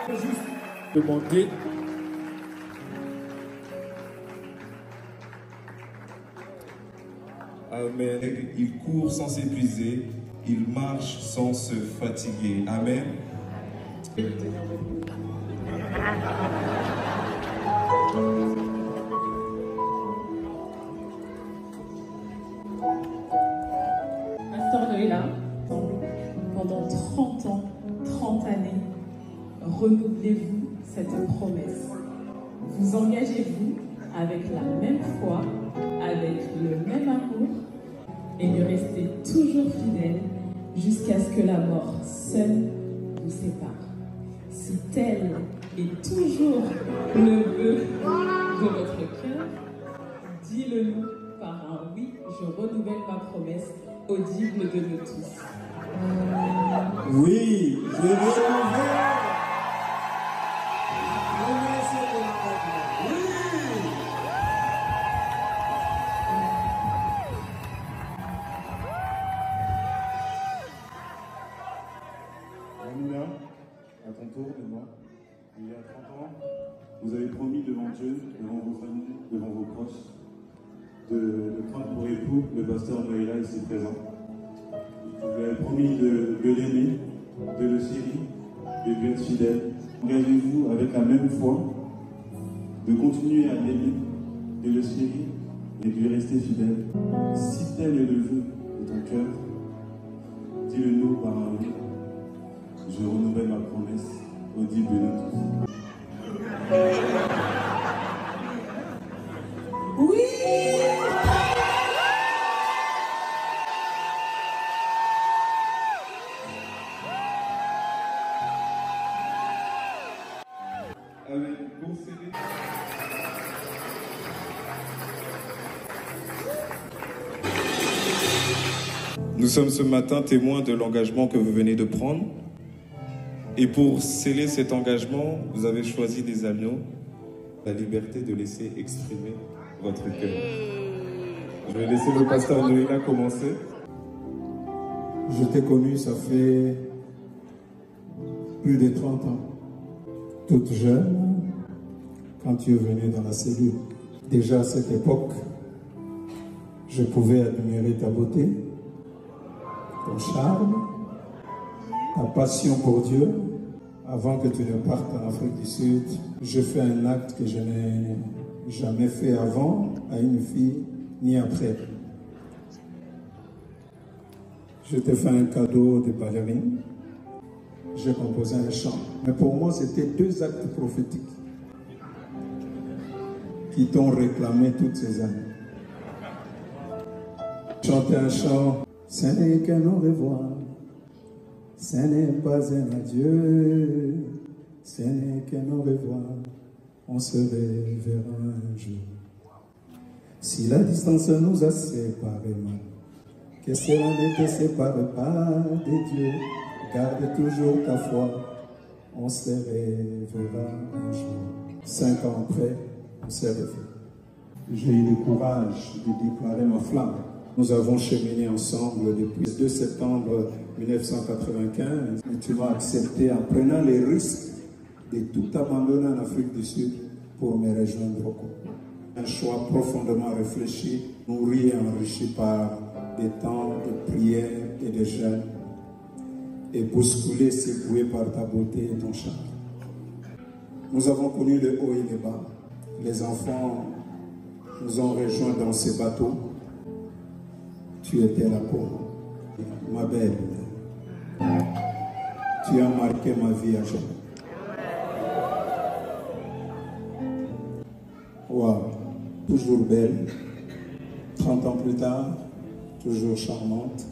Juste demander. Amen. Il court sans s'épuiser, il marche sans se fatiguer. Amen. Pasteur Noëlla, pendant 30 ans, 30 années, renouvelez-vous cette promesse. Vous engagez-vous avec la même foi, avec le même amour, et lui restez toujours fidèle jusqu'à ce que la mort seule vous sépare. Si tel est toujours le vœu de votre cœur, dis-le-nous par un oui, je renouvelle ma promesse audible de nous tous. Oui, je veux renouveler. Amina, à ton tour, de moi. Il y a 30 ans, vous avez promis devant Dieu, devant vos familles, devant vos proches, de prendre pour époux le pasteur Noëlla ici présent. Vous lui avez promis de l'aimer, de le chérir, de lui être fidèle. Engagez-vous avec la même foi, de continuer à l'aimer, de le chérir et de lui rester fidèle. Si tel est le vœu de ton cœur, dis-le-nous par un oui. Je renouvelle ma promesse audible de nous tous. Oui! Avec conseiller. Nous sommes ce matin témoins de l'engagement que vous venez de prendre. Et pour sceller cet engagement, vous avez choisi des agneaux, la liberté de laisser exprimer votre cœur. Je vais laisser le pasteur Noëlla commencer. Je t'ai connu, ça fait plus de 30 ans. Toute jeune, quand tu es venu dans la cellule. Déjà à cette époque, je pouvais admirer ta beauté, ton charme, ta passion pour Dieu. Avant que tu ne partes en Afrique du Sud, je fais un acte que je n'ai jamais fait avant à une fille, ni après. Je t'ai fait un cadeau de ballerine. J'ai composé un chant. Mais pour moi, c'était deux actes prophétiques qui t'ont réclamé toutes ces années. Chanter un chant, ce n'est qu'un au revoir. Ce n'est pas un adieu, ce n'est qu'un au revoir, on se reverra un jour. Si la distance nous a séparés, que cela ne te sépare pas de Dieu, garde toujours ta foi, on se reverra un jour. 5 ans après, on s'est revu. J'ai eu le courage de déclarer ma flamme. Nous avons cheminé ensemble depuis le 2 septembre 1995. Et tu m'as accepté en prenant les risques de tout abandonner en Afrique du Sud pour me rejoindre au Congo. Un choix profondément réfléchi, nourri et enrichi par des temps de prière et de jeûne, et bousculé, secoué par ta beauté et ton charme. Nous avons connu le haut et le bas. Les enfants nous ont rejoints dans ces bateaux. Tu étais là pour moi, ma belle. Tu as marqué ma vie à jamais. Wow, toujours belle. 30 ans plus tard, toujours charmante.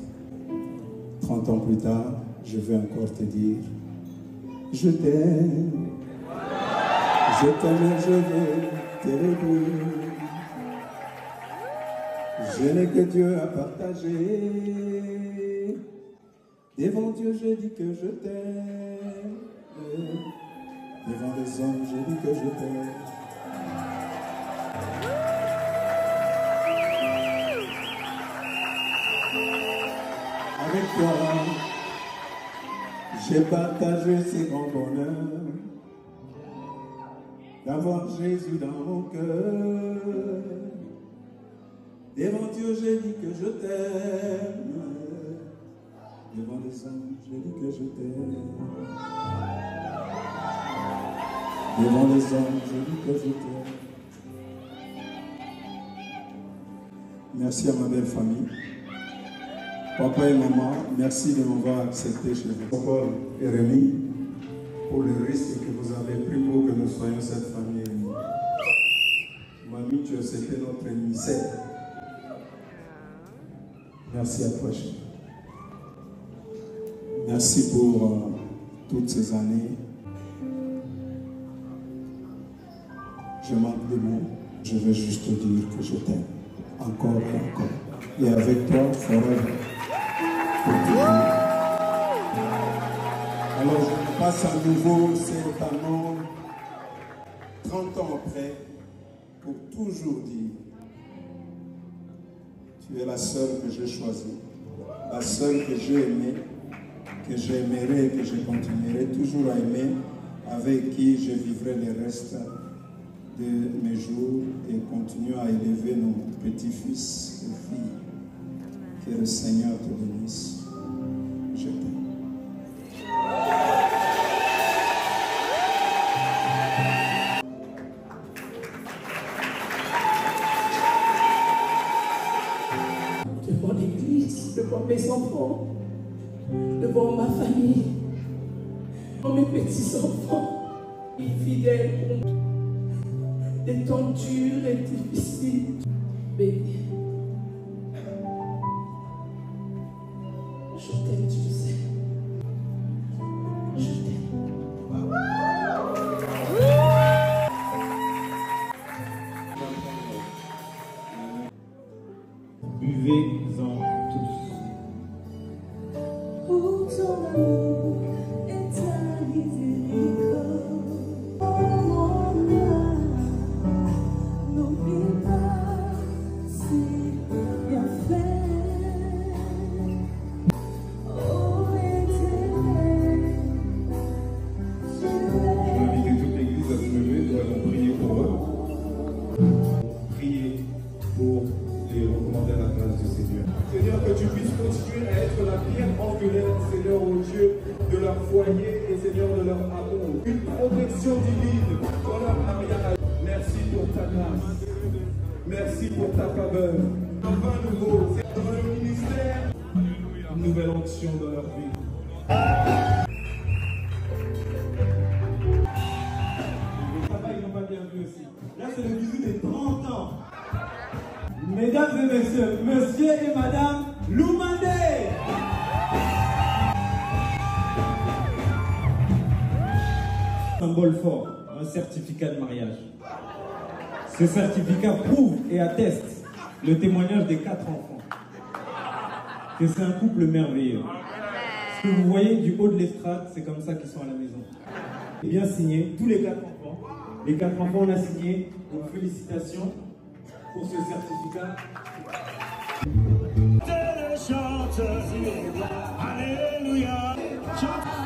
30 ans plus tard, je veux encore te dire, je t'aime. Je t'aime et je veux te le dire. Je n'ai que Dieu à partager. Devant Dieu, je dis que je t'aime. Devant les hommes, je dis que je t'aime. Avec toi, J'ai partagé ces grands bonheurs d'avoir Jésus dans mon cœur. Devant Dieu, j'ai dit que je t'aime. Devant les hommes, j'ai dit que je t'aime. Devant les hommes, j'ai dit que je t'aime. Merci à ma belle famille. Papa et maman, merci de m'avoir accepté chez vous. Paul et Rémi, pour le risque que vous avez pris pour que nous soyons cette famille unie. Mamie, tu as accepté notre émissaire. Merci à toi, chérie. Merci pour toutes ces années. Je manque de mots. Je veux juste te dire que je t'aime. Encore et encore. Et avec toi, forever. Alors je passe à nouveau cet annonce 30 ans après pour toujours dire tu es la seule que j'ai choisie, la seule que j'ai aimée, que j'aimerai et que je continuerai toujours à aimer, avec qui je vivrai le reste de mes jours et continuer à élever nos petits-fils et filles. Que le Seigneur te bénisse. Je t'aime. Devant l'église, devant mes enfants, devant ma famille, devant mes petits-enfants, fidèles, des temps durs et difficiles, bénis. Je t'aime, tu le sais. Je t'aime. Buvez-en tous. Pour ton amour et ta miséricorde, oh mon âme, n'oublie pas c'est bien fait. Oh Éternel, Je vais inviter toute l'église à se lever, nous allons prier pour eux. Prier pour les recommander à la grâce du Seigneur. Seigneur, que tu puisses continuer à être la pierre angulaire, Seigneur, au Dieu, de leur foyer et Seigneur, de leur amour. Une protection divine dans leur mariage. Merci pour ta grâce. Merci pour ta faveur. Un vin nouveau, c'est dans le ministère. Une nouvelle onction dans leur vie. Papa, ils n'ont pas bien vu aussi. Là, c'est le bisou des 30 ans. Mesdames et messieurs, monsieur et madame Loumandé. Symbole fort, un certificat de mariage. Ce certificat prouve et atteste le témoignage des 4 enfants. Que c'est un couple merveilleux. Ce que vous voyez du haut de l'estrade, c'est comme ça qu'ils sont à la maison. Et bien signé, tous les 4 enfants. Les 4 enfants, on a signé. Donc félicitations pour ce certificat. Chante, alléluia, chante.